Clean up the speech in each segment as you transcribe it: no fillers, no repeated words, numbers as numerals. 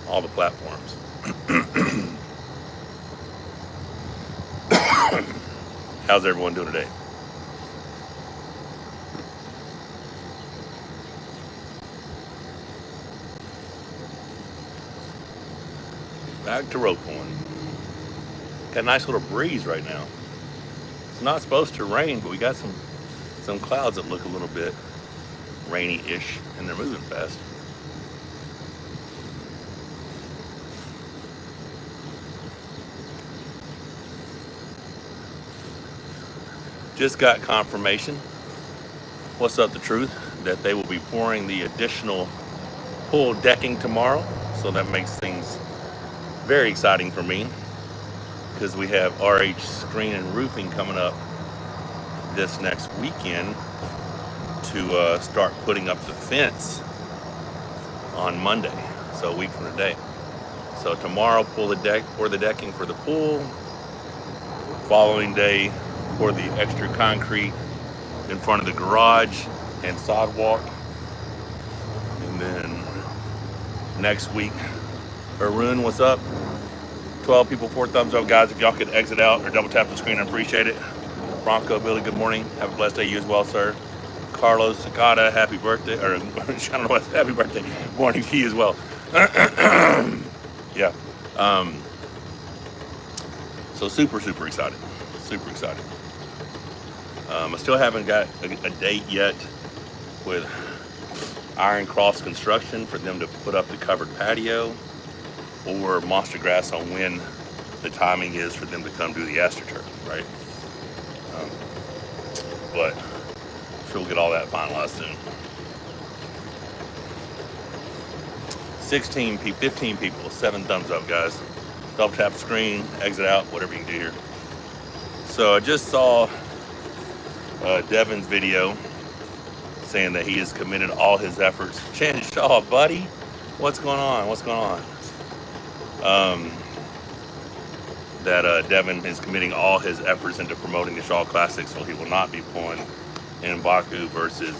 all the platforms. How's everyone doing today? Back to rope pulling. Got a nice little breeze right now. It's not supposed to rain, but we got some clouds that look a little bit rainy-ish, and they're moving fast. Just got confirmation. What's up, the truth? That they will be pouring the additional pull decking tomorrow, so that makes things very exciting for me because we have RH Screen and Roofing coming up this next weekend to start putting up the fence on Monday, so a week from today. So tomorrow, pour the decking for the pool. Following day, pour the extra concrete in front of the garage and sidewalk. And then next week, Arun, what's up? 12 people, 4 thumbs up, guys. If y'all could exit out or double tap the screen, I appreciate it. Bronco Billy, good morning. Have a blessed day, you as well, sir. Carlos Sakata, happy birthday, or I don't know what, happy birthday, morning to you as well. Yeah. So super excited. Super excited. I still haven't got a date yet with Iron Cross Construction for them to put up the covered patio, or Monster Grass on when the timing is for them to come do the AstroTurf, right? But I'm sure we'll get all that finalized soon. 16 people, 15 people, 7 thumbs up, guys. Double tap the screen, exit out, whatever you can do here. So I just saw Devin's video saying that he has committed all his efforts. Chan Shaw, buddy, what's going on? What's going on? That Devin is committing all his efforts into promoting the Shaw Classic, so he will not be pulling in Baku versus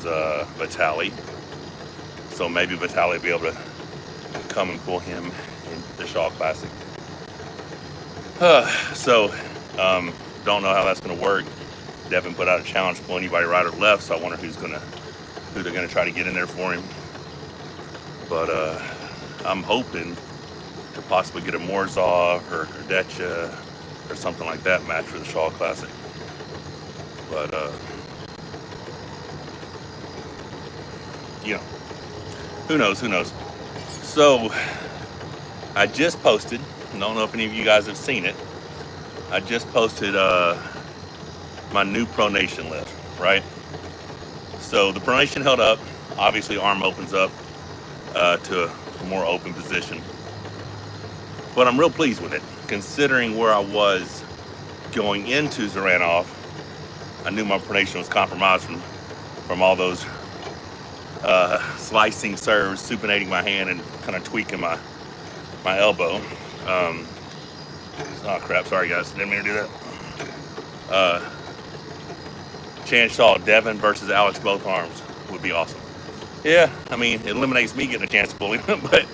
Vitali. So maybe Vitali will be able to come and pull him in the Shaw Classic. Don't know how that's going to work. Devin put out a challenge, pull anybody right or left, so I wonder who they're gonna try to get in there for him. But I'm hoping to possibly get a Morzov or a Kardeccia or something like that match for the Shaw Classic. But who knows? So I just posted, I don't know if any of you guys have seen it, I just posted my new pronation lift, right? So the pronation held up. Obviously, arm opens up to a more open position. But I'm real pleased with it, considering where I was going into Zaranov. I knew my pronation was compromised from all those slicing serves, supinating my hand and kind of tweaking my elbow. Oh crap, sorry guys, didn't mean to do that. Chan Shaw, Devin versus Alex both arms would be awesome. Yeah, I mean, it eliminates me getting a chance to pull him, but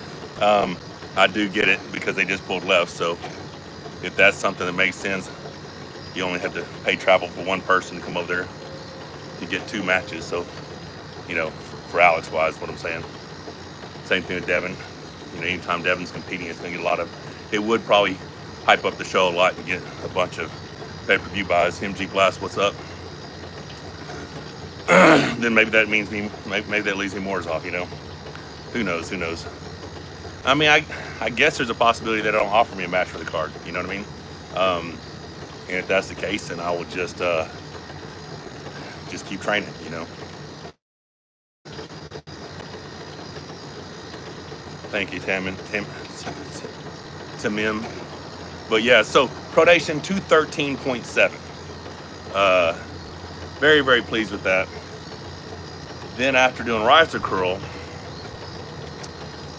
I do get it because they just pulled left. So if that's something that makes sense, you only have to pay travel for one person to come over there to get 2 matches. So, for Alex wise, what I'm saying. Same thing with Devin. Anytime Devin's competing, it's going to get it would probably hype up the show a lot and get a bunch of pay-per-view buys. MG Blast, what's up? Then maybe that means maybe that leaves me Morzov, Who knows? I mean, I guess there's a possibility they don't offer me a match for the card, you know what I mean? And if that's the case, then I will just keep training, Thank you, Timim. But yeah, so pronation 213.7. Very, very pleased with that. Then after doing riser curl,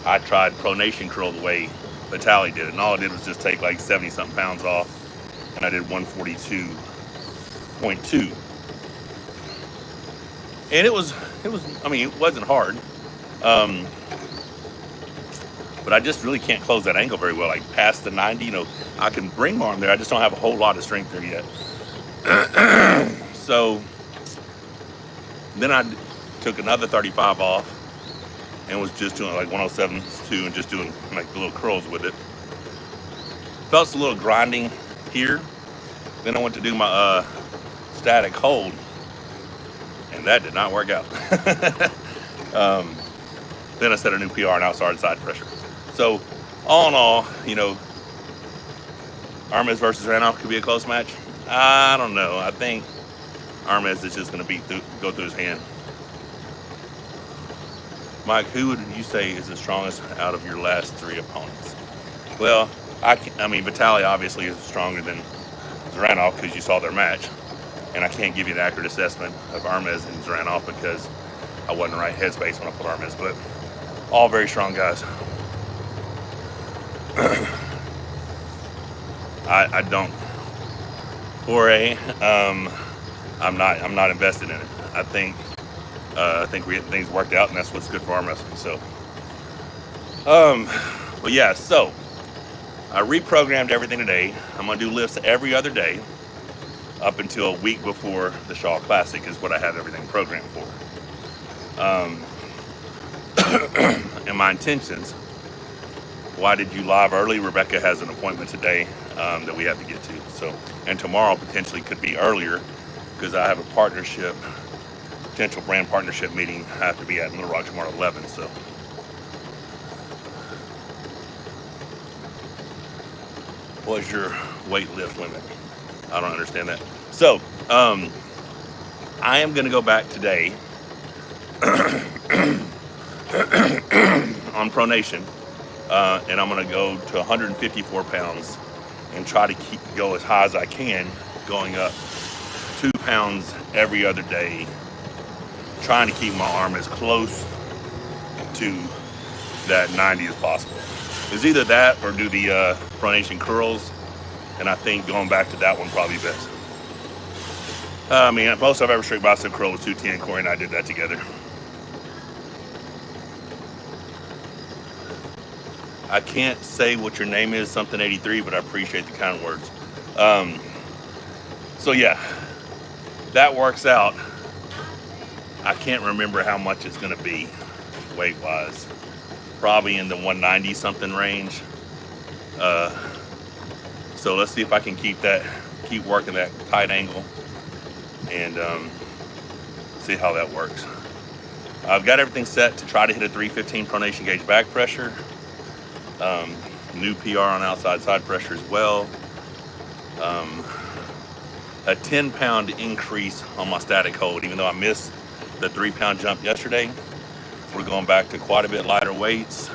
I tried pronation curl the way Vitali did it. And all I did was just take like 70-something pounds off. And I did 142.2. And it wasn't hard. but I just really can't close that angle very well. Like past the 90, you know, I can bring my arm there. I just don't have a whole lot of strength there yet. So then I took another 35 off and was just doing like 107s too, and just doing like the little curls with it. Felt a little grinding here. Then I went to do my static hold, and that did not work out. Then I set a new PR and I started side pressure. So all in all, you know, Armez versus Randolph could be a close match. I don't know. I think Armez is just going to go through his hand. Mike, who would you say is the strongest out of your last 3 opponents? Well, I mean, Vitaly obviously is stronger than Randolph because you saw their match, and I can't give you an accurate assessment of Armez and Randolph because I wasn't in the right headspace when I put Armez, but all very strong guys. I don't. Jorge, I'm not invested in it. I think we're getting things worked out, and that's what's good for arm wrestling. So, but yeah, so I reprogrammed everything today. I'm gonna do lifts every other day up until a week before the Shaw Classic is what I have everything programmed for. And my intentions. Why did you live early? Rebecca has an appointment today that we have to get to. So, and tomorrow potentially could be earlier because I have a potential brand partnership meeting I have to be at in Little Rock tomorrow at 11. So, what is your weight lift limit? I don't understand that. So, I am going to go back today on pronation. And I'm going to go to 154 pounds and try to go as high as I can, going up 2 pounds every other day, trying to keep my arm as close to that 90 as possible. It's either that or do the pronation curls, and I think going back to that one probably best. I mean, most I've ever straight bicep curl was 210. Corey and I did that together. I can't say what your name is, something 83, but I appreciate the kind words. So yeah, that works out. I can't remember how much it's gonna be weight-wise. Probably in the 190 something range. So let's see if I can keep working that tight angle and see how that works. I've got everything set to try to hit a 315 pronation gauge back pressure. New PR on outside side pressure as well. A 10-pound increase on my static hold, even though I missed the 3-pound jump yesterday. We're going back to quite a bit lighter weights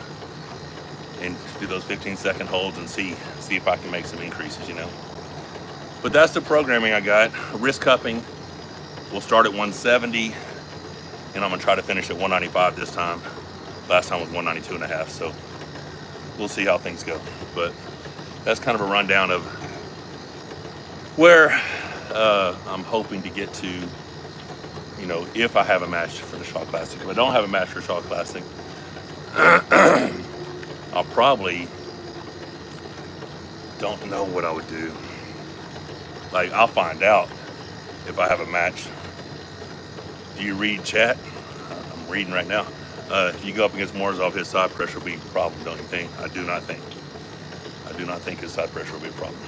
and do those 15-second holds and see if I can make some increases, you know. But that's the programming I got. Wrist cupping, we'll start at 170, and I'm gonna try to finish at 195 this time. Last time was 192.5, so we'll see how things go. But that's kind of a rundown of where I'm hoping to get to, you know, if I have a match for the Shaw Classic. If I don't have a match for Shaw Classic, I'll probably don't know what I would do. Like, I'll find out if I have a match. Do you read chat? I'm reading right now. If you go up against Morozov, his side pressure will be a problem, don't you think? I do not think. I do not think his side pressure will be a problem.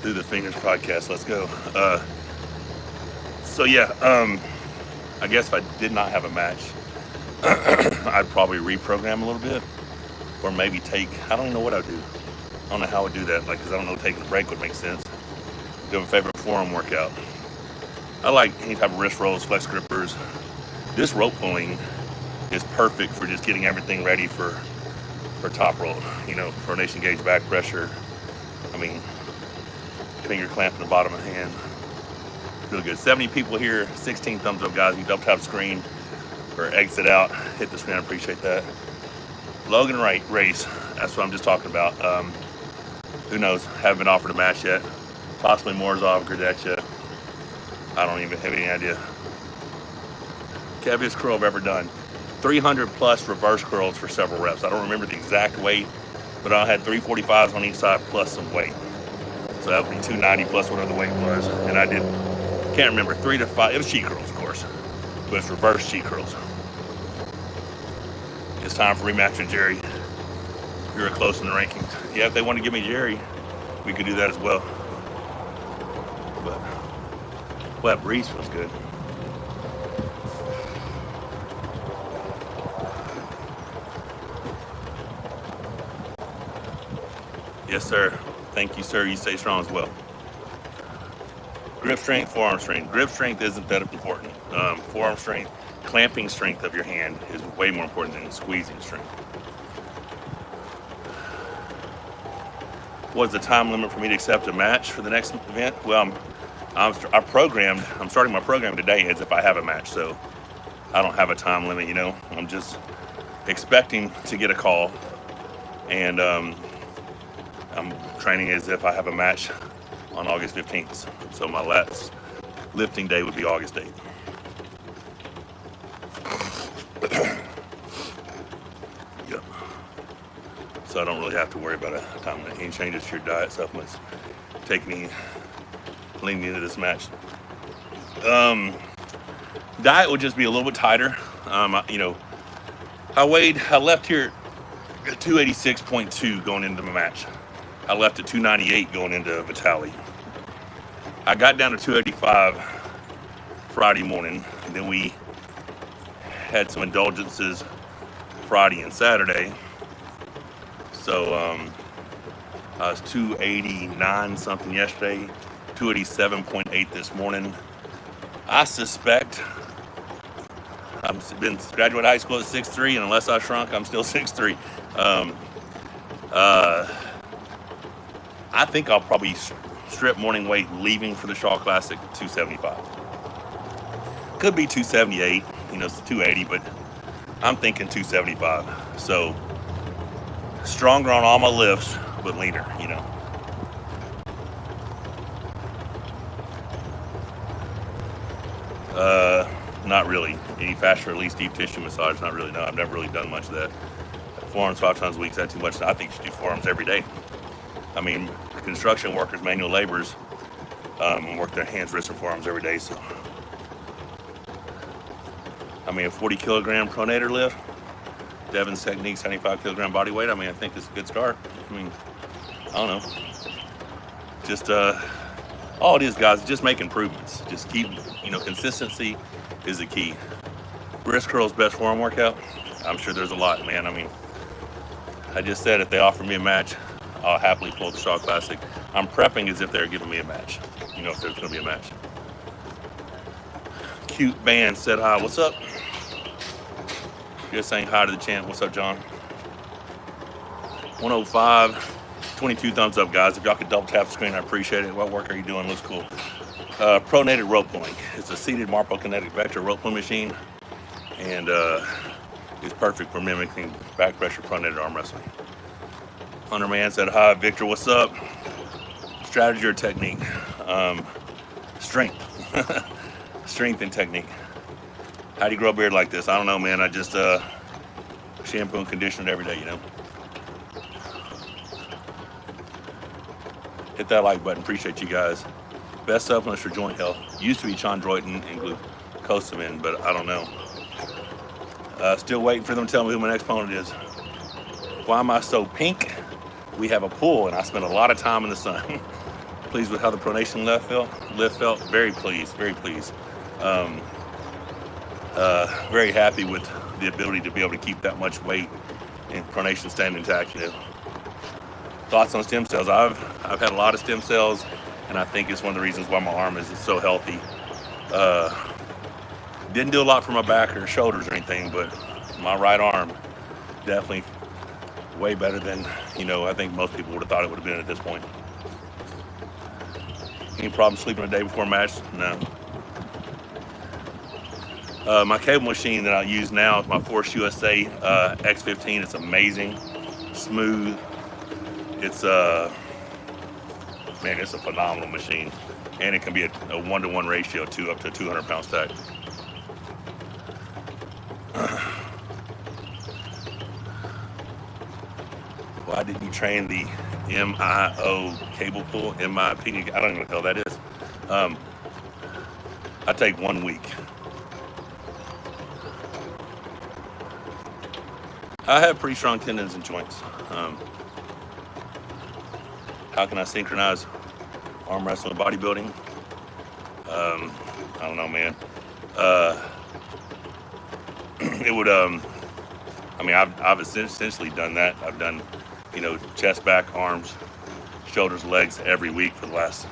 Do the Fingers podcast, let's go. So yeah, I guess if I did not have a match, I'd probably reprogram a little bit, or maybe I don't even know what I'd do. I don't know how I would do that, like, because I don't know if taking a break would make sense. Do a favorite forearm workout. I like any type of wrist rolls, flex grippers. This rope pulling is perfect for just getting everything ready for top roll. You know, pronation gauge back pressure. I mean, finger clamp in the bottom of the hand. Really good. 70 people here, 16 thumbs up, guys. You double tap screen or exit out, hit the screen. I appreciate that. Logan race. That's what I'm just talking about. Who knows? Haven't been offered a match yet. Possibly Morozov, Gradetcha. I don't even have any idea. Heaviest curl I've ever done. 300 plus reverse curls for several reps. I don't remember the exact weight, but I had 345s on each side plus some weight. So that would be 290 plus whatever the weight was. And I did, can't remember, 3 to 5, it was cheat curls, of course, but it's reverse cheat curls. It's time for rematch with Jerry. We were close in the rankings. Yeah, if they want to give me Jerry, we could do that as well. But, well, that breeze feels good. Yes, sir. Thank you, sir. You stay strong as well. Grip strength, forearm strength. Grip strength isn't that important. Forearm strength, clamping strength of your hand is way more important than squeezing strength. What's the time limit for me to accept a match for the next event? Well, I'm starting my program today as if I have a match, so I don't have a time limit, you know. I'm just expecting to get a call, and I'm training as if I have a match on August 15th. So my last lifting day would be August 8th. Yep. So I don't really have to worry about a time limit. Any changes to your diet, supplements, leading into this match. Diet would just be a little bit tighter. You know, I left here at 286.2 going into the match. I left at 298 going into Vitali. I got down to 285 Friday morning, and then we had some indulgences Friday and Saturday. So I was 289 something yesterday, 287.8 this morning. I suspect I've been graduate high school at 6'3", and unless I shrunk, I'm still 6'3". I think I'll probably strip morning weight leaving for the Shaw Classic 275. Could be 278, you know, it's 280, but I'm thinking 275. So stronger on all my lifts, but leaner, you know. Not really. Any faster release deep tissue massage? Not really. No, I've never really done much of that. Forearms 5 times a week, is that too much? I think you should do forearms every day. I mean, construction workers, manual laborers, work their hands, wrists, and forearms every day. So, I mean, a 40 kilogram pronator lift, Devin's technique, 75 kilogram body weight. I mean, I think it's a good start. I mean, I don't know. Just, all it is, guys, just make improvements. Just keep, you know, consistency is the key. Wrist curls, best forearm workout. I'm sure there's a lot, man. I mean, I just said if they offer me a match, I'll happily pull the Shaw Classic. I'm prepping as if they're giving me a match. You know, if there's gonna be a match. Cute band said hi. What's up? Just saying hi to the champ. What's up, John? 105. 22 thumbs up, guys. If y'all could double tap the screen, I appreciate it. What work are you doing? Looks cool. Pronated rope pulling. It's a seated Marpo-Kinetic Vector rope pulling machine, and it's perfect for mimicking back pressure pronated arm wrestling. Hunter Man said hi. Victor, what's up? Strategy or technique? Strength. Strength and technique. How do you grow a beard like this? I don't know, man. I just shampoo and condition it every day, you know. Hit that like button. Appreciate you guys. Best supplements for joint health. Used to be chondroitin and glucosamine, but I don't know. Still waiting for them to tell me who my next opponent is. Why am I so pink? We have a pool, and I spent a lot of time in the sun. Pleased with how the pronation lift felt. Very pleased. Very pleased. Very happy with the ability to be able to keep that much weight and pronation staying intact. You know. Thoughts on stem cells? I've had a lot of stem cells, and I think it's one of the reasons why my arm is so healthy. Didn't do a lot for my back or shoulders or anything, but my right arm definitely way better than, you know, I think most people would have thought it would have been at this point. Any problem sleeping a day before a match? No. My cable machine that I use now is my Force USA X15. It's amazing, smooth. It's man, it's a phenomenal machine, and it can be a 1-to-1 ratio to up to 200 pound stack. Why didn't you train the MIO cable pull? In my opinion, I don't even know what that is. I take 1 week. I have pretty strong tendons and joints. How can I synchronize arm wrestling with bodybuilding? I don't know, man. It would, I mean, I've essentially done that. I've done, you know, chest, back, arms, shoulders, legs every week for the last,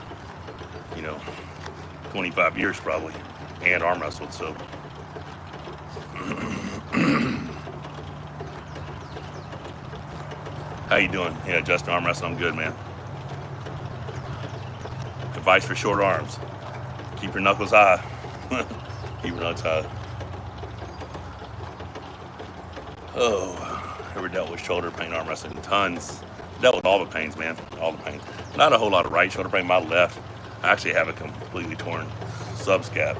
you know, 25 years probably, and arm wrestled. So, how you doing? Yeah, Justin, arm wrestling, I'm good, man. Advice for short arms: keep your knuckles high. Keep your knuckles high. Oh, ever dealt with shoulder pain, arm wrestling? Tons. Dealt with all the pains, man. All the pains. Not a whole lot of right shoulder pain. My left, I actually have a completely torn subscap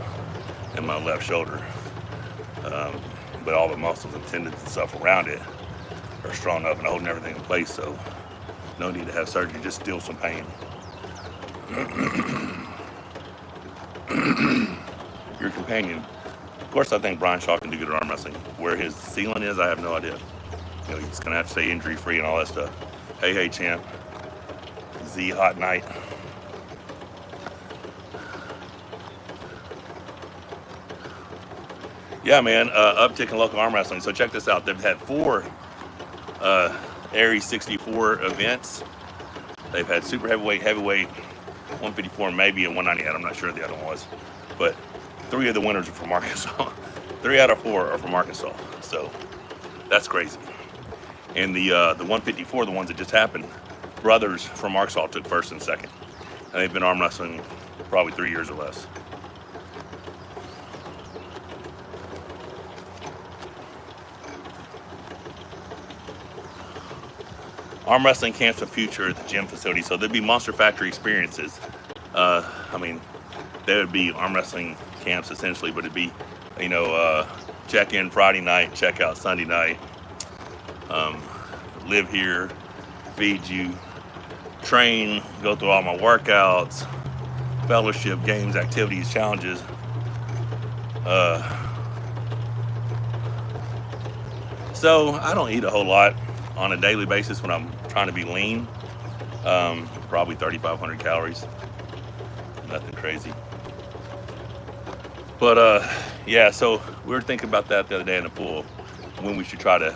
in my left shoulder. But all the muscles and tendons and stuff around it are strong enough and holding everything in place, so no need to have surgery, just still some pain. Your companion. Of course, I think Brian Shaw can do good at arm wrestling. Where his ceiling is, I have no idea. You know, he's gonna have to stay injury free and all that stuff. Hey, champ. Z Hot Night. Yeah, man. Uptick in local arm wrestling. So check this out. They've had 4 Aries 64 events. They've had super heavyweight, 154, maybe a 198. I'm not sure the other one was, but 3 of the winners are from Arkansas. 3 out of 4 are from Arkansas. So that's crazy. And the 154, the ones that just happened, brothers from Arkansas took first and second, and they've been arm wrestling probably 3 years or less. Arm wrestling camps of future at the gym facility. So there'd be Monster Factory experiences. I mean, there would be arm wrestling camps essentially, but it'd be, you know, check in Friday night, check out Sunday night, live here, feed you, train, go through all my workouts, fellowship, games, activities, challenges. So I don't eat a whole lot on a daily basis when I'm trying to be lean. Probably 3,500 calories. Nothing crazy. But yeah, so we were thinking about that the other day in the pool, when we should try to,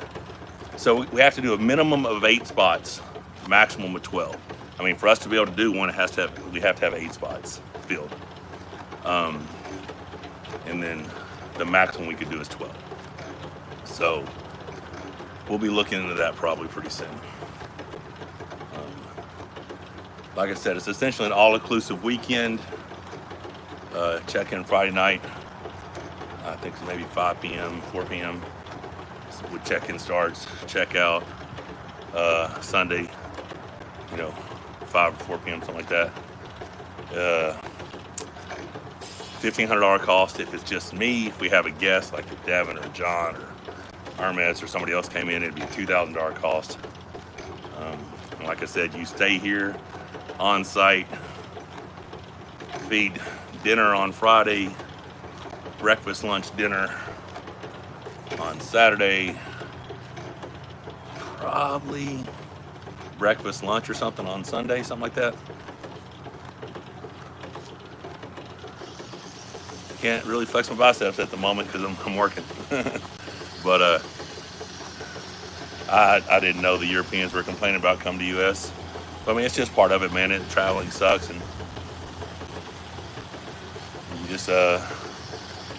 so we have to do a minimum of 8 spots, maximum of 12. I mean, for us to be able to do one, we have to have 8 spots filled. And then the maximum we could do is 12. So we'll be looking into that probably pretty soon. Like I said, it's essentially an all-inclusive weekend. Check-in Friday night. I think it's maybe 5 p.m., 4 p.m. When check-in starts. Check-out Sunday, you know, 5 or 4 p.m., something like that. $1,500 cost if it's just me. If we have a guest, like if Devin or John or Hermes or somebody else came in, it'd be a $2,000 cost. And like I said, you stay here on site, feed dinner on Friday, breakfast, lunch, dinner on Saturday, probably breakfast, lunch or something on Sunday, something like that. Can't really flex my biceps at the moment because I'm working. But I didn't know the Europeans were complaining about coming to U.S. But, I mean, it's just part of it, man. Traveling sucks, and you just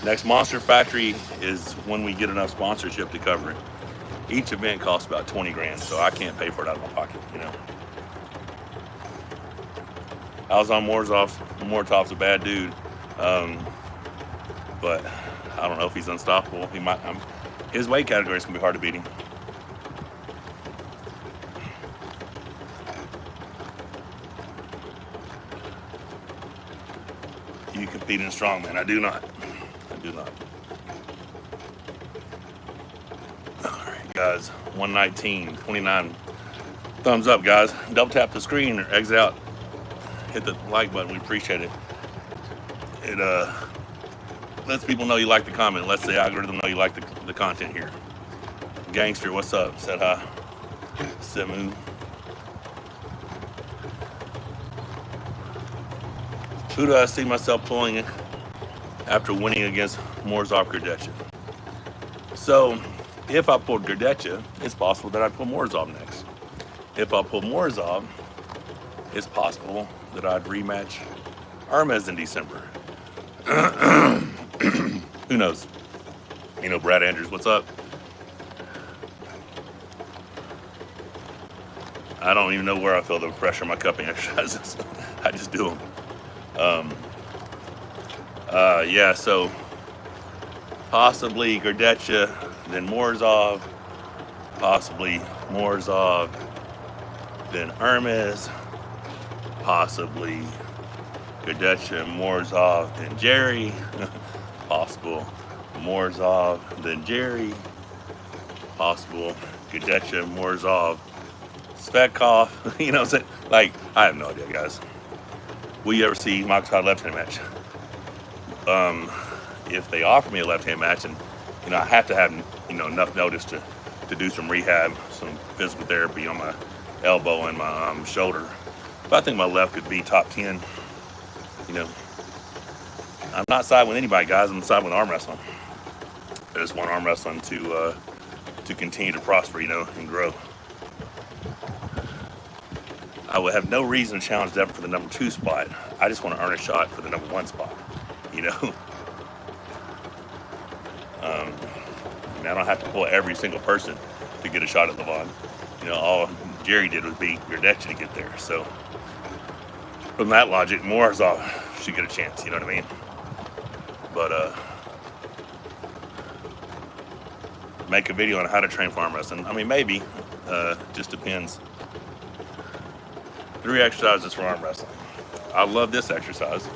next Monster Factory is when we get enough sponsorship to cover it. Each event costs about 20 grand, so I can't pay for it out of my pocket, you know. Alzon Morzov's a bad dude, but I don't know if he's unstoppable. He might. His weight category is gonna be hard to beat him. You compete in strongman. I do not. I do not. All right, guys. 119, 29 Thumbs up, guys. Double tap the screen or exit out. Hit the like button. We appreciate it. It lets people know you like the comment. Lets the algorithm know you like the content here. Gangster, what's up? Said hi. Simu. Who do I see myself pulling after winning against Morozov Gerdetcha? So, if I pulled Gerdetcha, it's possible that I'd pull Morozov next. If I pull Morozov, it's possible that I'd rematch Hermes in December. Who knows? You know, Brad Andrews, what's up? I don't even know where I feel the pressure in my cupping exercises. I just do them. Yeah, so possibly Gerdetcha, then Morozov, possibly Morozov, then Hermes, possibly Gerdetcha, Morozov, then Jerry, possible Morozov, then Jerry, possible Gerdetcha, Morozov, Svetkov. You know what I'm saying? Like, I have no idea, guys. Will you ever see Michael Todd left-hand match? If they offer me a left-hand match, and you know I have to have enough notice to do some rehab, some physical therapy on my elbow and my shoulder. But I think my left could be top 10. You know, I'm not siding with anybody, guys. I'm siding with arm wrestling. I just want arm wrestling to continue to prosper, and grow. I would have no reason to challenge Devin for the number 2 spot. I just want to earn a shot for the number 1 spot. I don't have to pull every single person to get a shot at Levon. All Jerry did was beat Gerdetcha to get there. So from that logic, Morozov should get a chance. You know what I mean? But make a video on how to train for arm wrestling. I mean, maybe. Just depends. 3 exercises for arm wrestling. I love this exercise.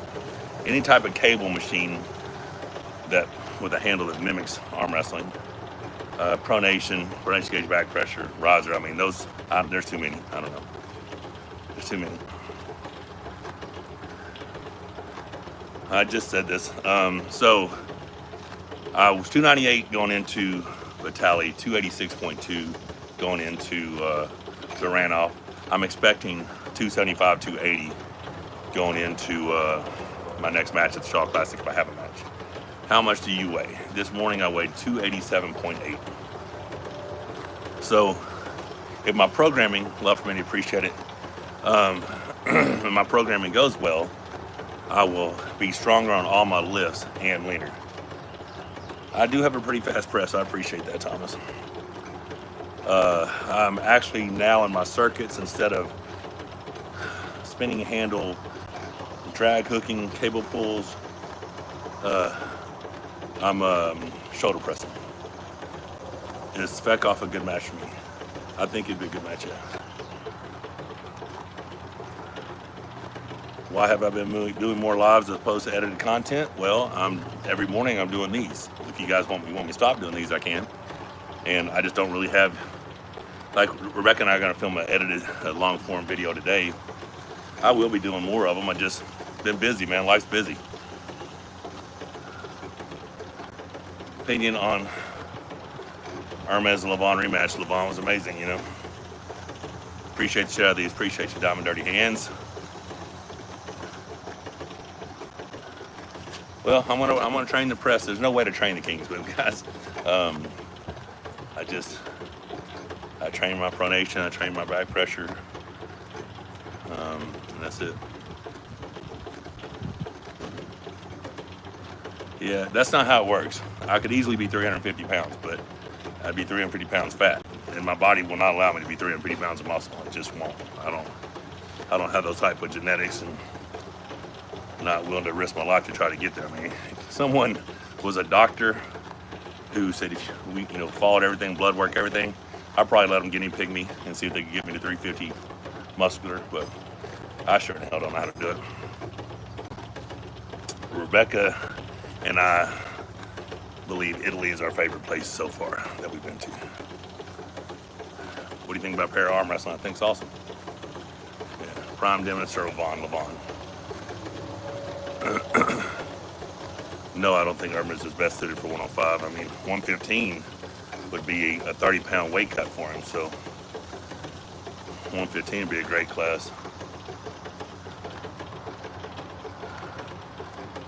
Any type of cable machine that with a handle that mimics arm wrestling. Pronation gauge back pressure, riser. I mean, those, there's too many. I don't know. There's too many. I just said this. So I was 298 going into Vitali, 286.2 going into Zaranov. I'm expecting 275, 280 going into my next match at the Shaw Classic if I have a match. How much do you weigh? This morning I weighed 287.8. So if my programming, love for many, appreciate it, if my programming goes well, I will be stronger on all my lifts and leaner. I do have a pretty fast press. I appreciate that, Thomas. I'm actually now in my circuits, instead of spinning handle, drag hooking, cable pulls, I'm shoulder pressing. Is Svetkov a good match for me? I think it'd be a good match, yeah. Why have I been doing more lives as opposed to edited content? Well, every morning I'm doing these. If you guys want me to stop doing these, I can. And I just don't really have, like Rebecca and I are gonna film an edited long form video today. I will be doing more of them. I just been busy, man. Life's busy. Opinion on Hermes and Levon rematch. Levon was amazing, Appreciate the shit out of these. Appreciate your Diamond Dirty Hands. Well, I'm gonna train the press. There's no way to train the Kings with guys. I train my pronation. I train my back pressure. And that's it. Yeah, that's not how it works. I could easily be 350 pounds, but I'd be 350 pounds fat, and my body will not allow me to be 350 pounds of muscle. It just won't. I don't have those type of genetics, and not willing to risk my life to try to get there. I mean, if someone was a doctor who said if we followed everything, blood work, everything, I'd probably let them guinea pig me and see if they could get me to 350 muscular, but I sure in hell don't know how to do it. Rebecca and I believe Italy is our favorite place so far that we've been to. What do you think about para arm wrestling? I think it's awesome. Yeah. Prime Demonster Levon. No, I don't think Irma's is best suited for 105. I mean, 115 would be a 30-pound weight cut for him, so 115 would be a great class.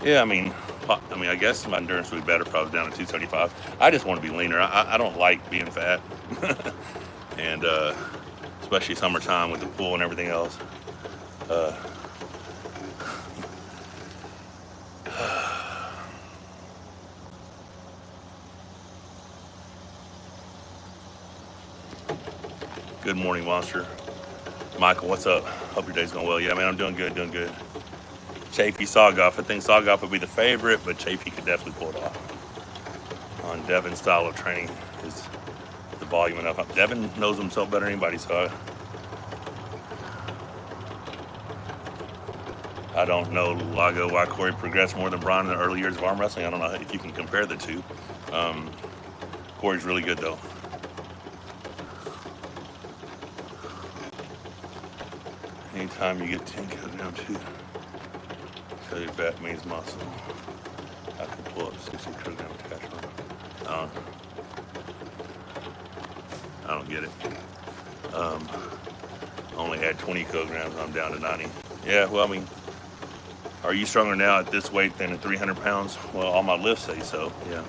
Yeah, I mean, I guess my endurance would be better if I was down to 275. I just want to be leaner. I don't like being fat, and especially summertime with the pool and everything else. Good morning, Monster. Michael, what's up? Hope your day's going well. Yeah, man, I'm doing good. Chafee Sawgoff. I think Sawgoff would be the favorite, but Chafee could definitely pull it off. On Devin's style of training is the volume enough. Devin knows himself better than anybody, so I don't know, Lago, why Corey progressed more than Brian in the early years of arm wrestling. I don't know if you can compare the two. Corey's really good, though. Anytime you get 10 kilograms too, so your fat means muscle. I can pull up 60 kilograms cash on. I don't get it. Only had 20 kilograms, I'm down to 90. Yeah, well, I mean, are you stronger now at this weight than at 300 pounds? Well, all my lifts say so, yeah.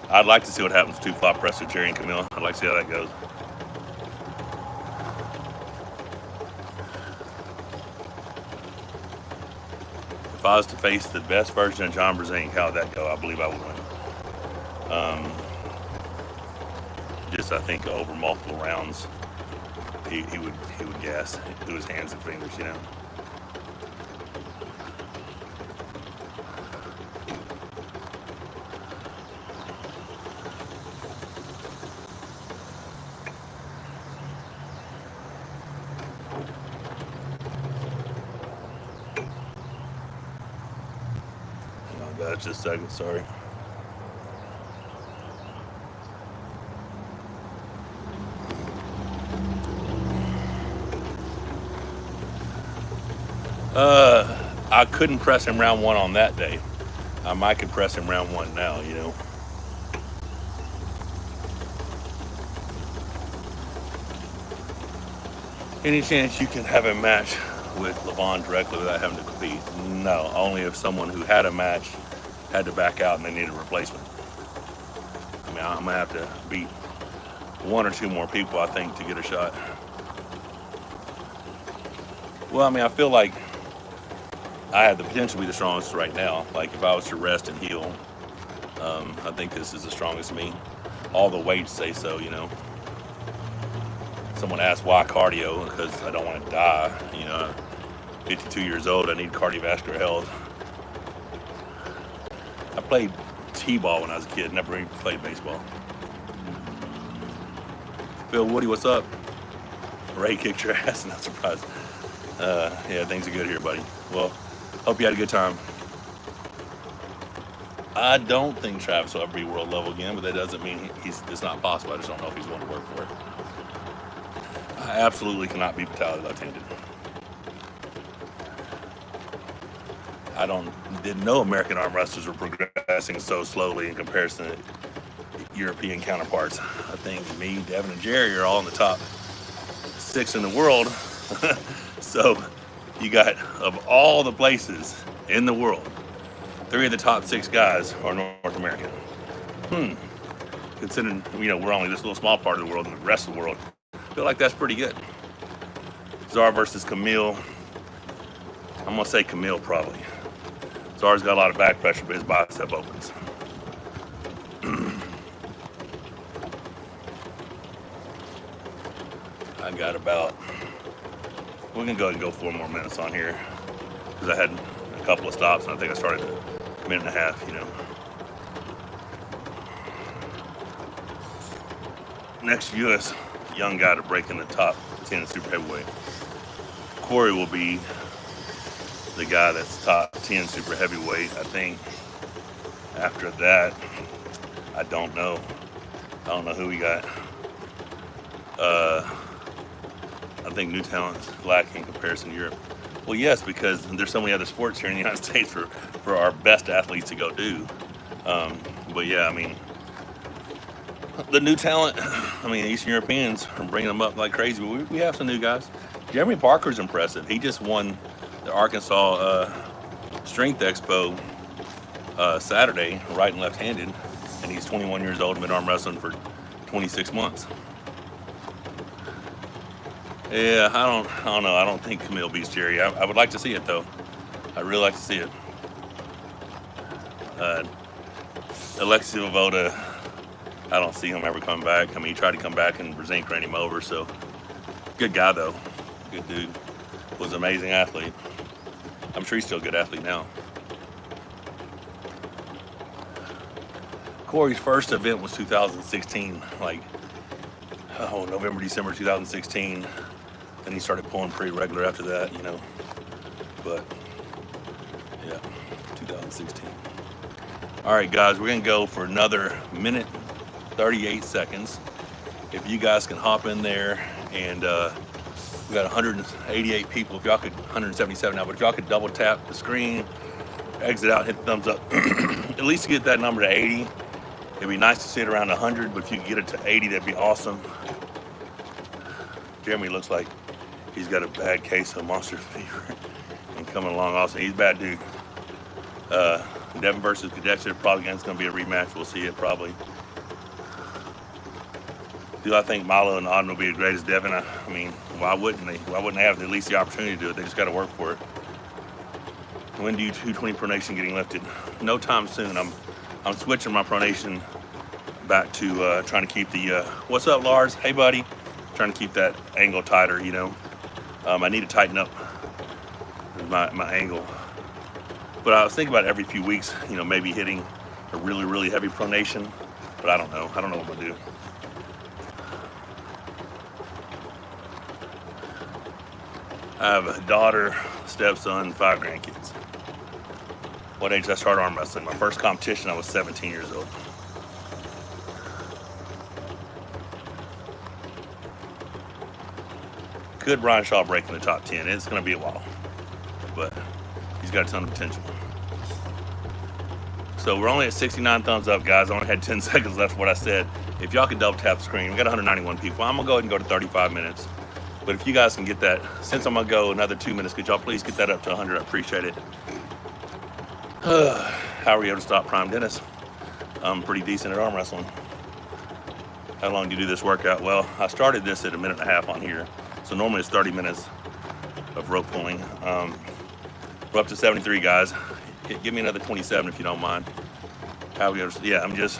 I'd like to see what happens to flop press with Jerry and Camille. I'd like to see how that goes. If I was to face the best version of John Brzezinski, how would that go? I believe I would win. Just I think over multiple rounds, he would gas through his hands and fingers, you know. Just a second, sorry. I couldn't press him round one on that day. I might could press him round one now, you know. Any chance you can have a match with Levon directly without having to compete? No, only if someone who had a match had to back out and they needed a replacement. I mean, I'm gonna have to beat one or two more people, I think, to get a shot. Well, I mean, I feel like I have the potential to be the strongest right now. Like if I was to rest and heal, I think this is the strongest me. All the weights say so, you know. Someone asked why cardio, because I don't want to die, you know. 52 years old, I need cardiovascular health. I played t-ball when I was a kid, never even played baseball. Phil Woody, what's up? Ray kicked your ass, not surprised. Yeah, things are good here, buddy. Well, hope you had a good time. I don't think Travis will ever be world level again, but that doesn't mean it's not possible. I just don't know if he's willing to work for it. I absolutely cannot be fatality left-handed. I didn't know American arm wrestlers were progressing so slowly in comparison to European counterparts. I think me, Devin, and Jerry are all in the top 6 in the world. So you got, of all the places in the world, 3 of the top 6 guys are North American. Considering, you know, we're only this little small part of the world and the rest of the world, I feel like that's pretty good. Czar versus Camille. I'm gonna say Camille probably. Czar's got a lot of back pressure, but his bicep opens. I got about, we can go ahead and go 4 more minutes on here because I had a couple of stops and I think I started a minute and a half, you know. Next U.S. young guy to break in the top 10 super heavyweight. Corey will be the guy that's top 10 super heavyweight. I think after that, I don't know. I don't know who we got. I think new talent's lacking in comparison to Europe. Well, yes, because there's so many other sports here in the United States for our best athletes to go do. But yeah, I mean, the new talent, I mean, Eastern Europeans are bringing them up like crazy, but we have some new guys. Jeremy Parker's impressive. He just won the Arkansas Strength Expo Saturday, right and left-handed, and he's 21 years old and been arm wrestling for 26 months. Yeah, I don't know. I don't think Camille beats Jerry. I would like to see it though. I'd really like to see it. Alexis Voda, I don't see him ever coming back. I mean, he tried to come back and Brzezinski ran him over. So good guy though. Good dude. Was an amazing athlete. I'm sure he's still a good athlete now. Corey's first event was 2016, like November, December 2016. And he started pulling pretty regular after that, you know. But yeah, 2016. All right, guys, we're gonna go for another minute, 38 seconds. If you guys can hop in there, and we got 188 people. If y'all could, 177 now, but if y'all could double tap the screen, exit out, hit the thumbs up, at least get that number to 80. It'd be nice to see it around 100, but if you could get it to 80, that'd be awesome. Jeremy looks like he's got a bad case of monster fever and coming along awesome. He's a bad dude. Devin versus Kadexter, probably it's going to be a rematch. We'll see it probably. Do I think Milo and Auden will be as great as Devin? I mean, why wouldn't they? Why wouldn't they have at least the opportunity to do it? They just got to work for it. When do you 220 pronation getting lifted? No time soon. I'm switching my pronation back to trying to keep the, what's up, Lars? Hey, buddy. Trying to keep that angle tighter, you know. I need to tighten up my angle. But I was thinking about every few weeks, you know, maybe hitting a really, really heavy pronation. But I don't know. I don't know what I'm going to do. I have a daughter, stepson, 5 grandkids. What age did I start arm wrestling? My first competition, I was 17 years old. Could Brian Shaw break in the top 10? It's going to be a while, but he's got a ton of potential. So we're only at 69 thumbs up, guys. I only had 10 seconds left for what I said. If y'all could double tap the screen, we got 191 people. I'm going to go ahead and go to 35 minutes. But if you guys can get that, since I'm going to go another 2 minutes, could y'all please get that up to 100? I appreciate it. How are you able to stop Prime Dennis? I'm pretty decent at arm wrestling. How long do you do this workout? Well, I started this at 1.5 minutes on here. So normally it's 30 minutes of rope pulling. We're up to 73, guys. Give me another 27 if you don't mind. How we able to, yeah, I'm just,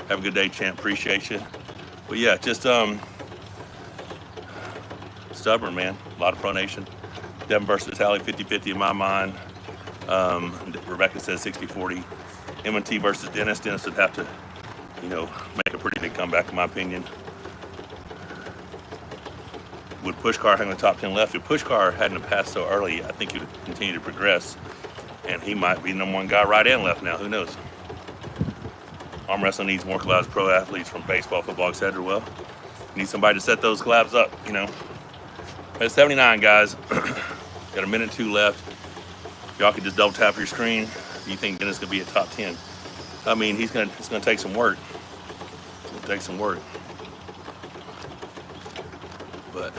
have a good day, champ. Appreciate you. But yeah, just stubborn, man. A lot of pronation. Devin versus Tally, 50-50 in my mind. Rebecca says 60-40. M&T versus Dennis. Dennis would have to, you know, make a pretty big comeback in my opinion. Would Pushkar hang the top 10 left? If Pushkar hadn't passed so early, I think he would continue to progress. And he might be the number one guy right and left now. Who knows? Arm wrestling needs more collabs, pro athletes from baseball, football, etc. Well, you need somebody to set those collabs up, you know. At 79, guys. Got 1 minute 2 left. Y'all can just double tap your screen. You think Dennis could be at top 10? I mean, it's gonna take some work. It'll take some work. But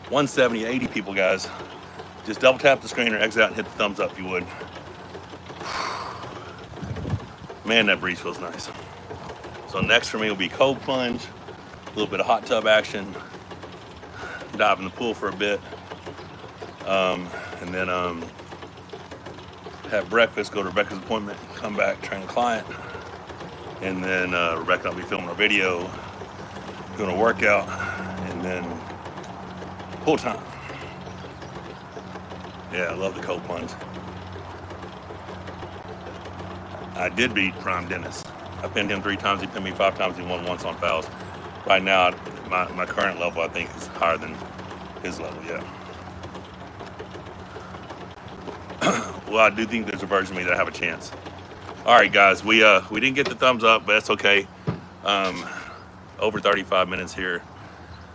170, 80 people, guys. Just double tap the screen or exit out and hit the thumbs up if you would. Man, that breeze feels nice. So next for me will be cold plunge, a little bit of hot tub action, dive in the pool for a bit, and then have breakfast, go to Rebecca's appointment, come back, train a client, and then Rebecca will be filming a video, doing a workout, and then pool time. Yeah, I love the cold plunge. I did beat Prime Dennis. I pinned him 3 times, he pinned me 5 times, he won once on fouls. Right now, my current level, I think, is higher than his level, yeah. Well, I do think there's a version of me that I have a chance. All right, guys, we didn't get the thumbs up, but that's okay. over 35 minutes here.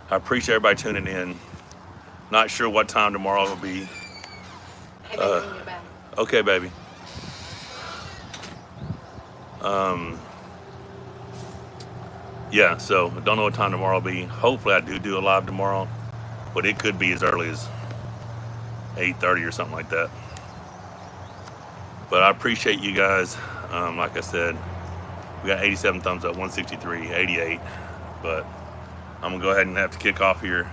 I appreciate everybody tuning in. Not sure what time tomorrow will be. Hey, baby, get back. Okay, baby. Yeah, so don't know what time tomorrow will be. Hopefully I do a live tomorrow, but it could be as early as 8:30 or something like that. But I appreciate you guys. Like I said, we got 87 thumbs up, 163, 88. But I'm gonna go ahead and have to kick off here.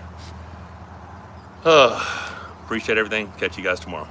Appreciate everything. Catch you guys tomorrow.